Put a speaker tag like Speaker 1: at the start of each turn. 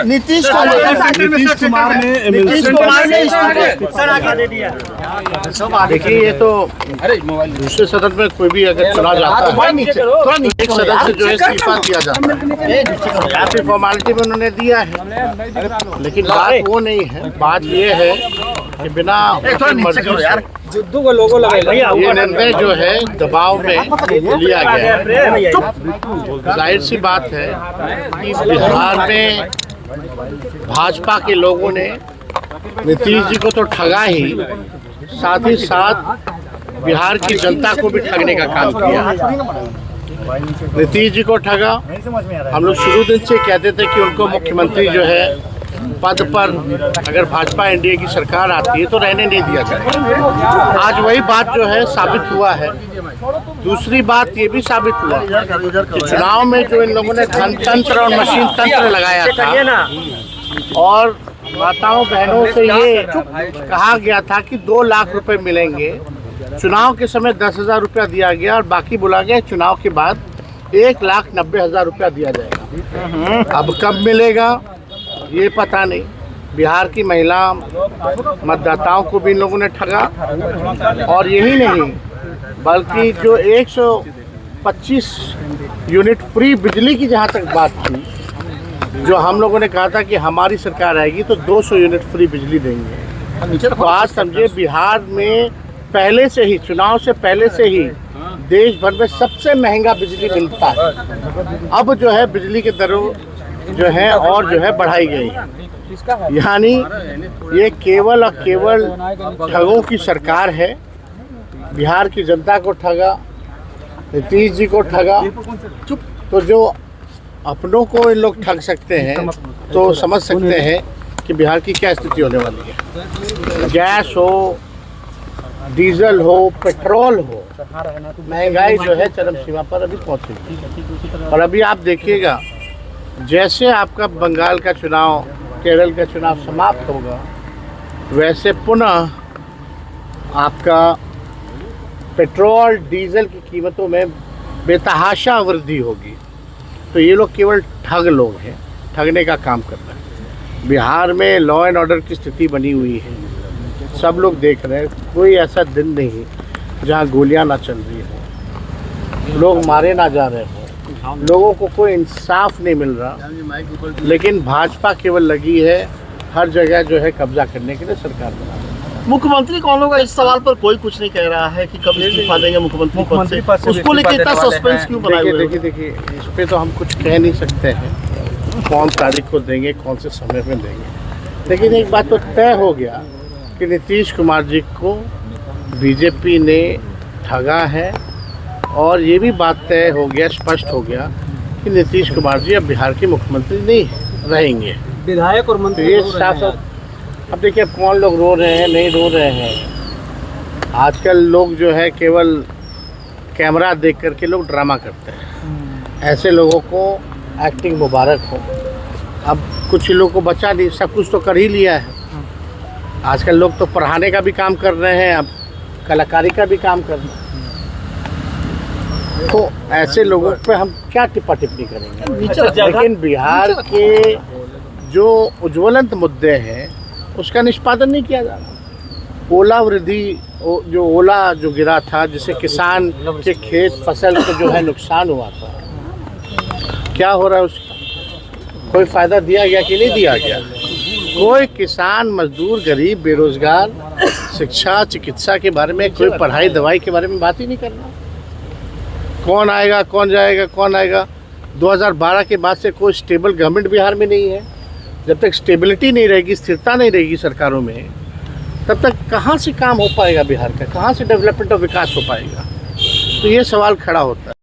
Speaker 1: नीतीश कुमार ने
Speaker 2: देखिए, ये तो दूसरे सदन में कोई भी अगर चुना जाता है, एक सदन से जो है इस्तीफा दिया जाता है, या फिर फॉर्मेलिटी में उन्होंने दिया है। लेकिन बात वो नहीं है, बात ये है कि बिना ये निर्णय जो है दबाव में लिया गया है। जाहिर सी बात है कि बिहार में भाजपा के लोगों ने नीतीश जी को तो ठगा ही, साथ ही साथ बिहार की जनता को भी ठगने का काम किया। नीतीश जी को ठगा। हम लोग शुरू दिन से कहते थे कि उनको मुख्यमंत्री जो है पद पर अगर भाजपा एनडीए की सरकार आती है तो रहने नहीं दिया जाए। आज वही बात जो है साबित हुआ है। दूसरी बात ये भी साबित हुआ कि चुनाव में जो इन लोगों ने धन तंत्र और मशीन तंत्र लगाया था और माताओं बहनों से ये कहा गया था कि 2 लाख रुपए मिलेंगे, चुनाव के समय 10,000 रुपया दिया गया और बाकी बोला गया चुनाव के बाद 1,90,000 रुपया दिया जाएगा। अब कब मिलेगा ये पता नहीं। बिहार की महिला मतदाताओं को भी इन लोगों ने ठगा। और यही नहीं बल्कि जो 125 यूनिट फ्री बिजली की जहाँ तक बात थी, जो हम लोगों ने कहा था कि हमारी सरकार आएगी तो 200 यूनिट फ्री बिजली देंगे। तो आज समझिए बिहार में पहले से ही, चुनाव से पहले से ही देश भर में सबसे महंगा बिजली मिलता है। अब जो है बिजली के दरों जो है और जो है बढ़ाई गई, यानी ये केवल और केवल ठगों की सरकार है। बिहार की जनता को ठगा, नीतीश जी को ठगा। तो जो अपनों को इन लोग ठग सकते हैं तो समझ सकते हैं कि बिहार की क्या स्थिति होने वाली है। गैस हो, डीजल हो, पेट्रोल हो, महंगाई जो है चरम सीमा पर अभी पहुंची। और अभी आप देखिएगा जैसे आपका बंगाल का चुनाव, केरल का चुनाव समाप्त होगा, वैसे पुनः आपका पेट्रोल डीजल की कीमतों में बेतहाशा वृद्धि होगी। तो ये लोग केवल ठग लोग हैं, ठगने का काम कर रहे हैं। बिहार में लॉ एंड ऑर्डर की स्थिति बनी हुई है, सब लोग देख रहे हैं। कोई ऐसा दिन नहीं जहाँ गोलियां ना चल रही हो, लोग मारे ना जा रहे हो, लोगों को कोई इंसाफ नहीं मिल रहा। लेकिन भाजपा केवल लगी है हर जगह जो है कब्जा करने के लिए सरकार बना रही है।
Speaker 1: मुख्यमंत्री कौन होगा इस सवाल पर कोई कुछ नहीं कह रहा है कि कब इस्तीफा देंगे मुख्यमंत्री पद से। उसको लेकर इतना सस्पेंस क्यों बनाए हुए हैं?
Speaker 2: देखिए इस पे तो हम कुछ कह नहीं सकते हैं कौन तारीख को देंगे, कौन से समय में देंगे। लेकिन एक बात तो तय हो गया कि नीतीश कुमार जी को बीजेपी ने ठगा है। और ये भी बात तय हो गया, स्पष्ट हो गया कि नीतीश कुमार जी अब बिहार के मुख्यमंत्री नहीं रहेंगे।
Speaker 1: विधायक और मंत्री
Speaker 2: ये साफ। अब देखिए अब कौन लोग रो रहे हैं, नहीं रो रहे हैं। आजकल लोग जो है केवल कैमरा देख करके लोग ड्रामा करते हैं। ऐसे लोगों को एक्टिंग मुबारक हो। अब कुछ लोगों को बचा नहीं, सब कुछ तो कर ही लिया है। आजकल लोग तो पढ़ाने का भी काम कर रहे हैं, अब कलाकारी का भी काम कर रहे हैं। तो ऐसे लोगों पे हम क्या टिप्पा टिप्पणी करेंगे। लेकिन बिहार के जो उज्ज्वलंत मुद्दे हैं उसका निष्पादन नहीं किया जा रहा। ओला वृद्धि, जो ओला जो गिरा था जिससे किसान के खेत फसल को जो है नुकसान हुआ था, क्या हो रहा है उसका कोई फायदा दिया गया कि नहीं दिया गया? कोई किसान, मजदूर, गरीब, बेरोजगार, शिक्षा, चिकित्सा के बारे में, कोई पढ़ाई दवाई के बारे में बात ही नहीं कर रहा। कौन आएगा, कौन जाएगा, कौन आएगा? 2012 के बाद से कोई स्टेबल गवर्नमेंट बिहार में नहीं है। जब तक स्टेबिलिटी नहीं रहेगी, स्थिरता नहीं रहेगी सरकारों में, तब तक कहाँ से काम हो पाएगा बिहार का, कहाँ से डेवलपमेंट और विकास हो पाएगा? तो ये सवाल खड़ा होता है।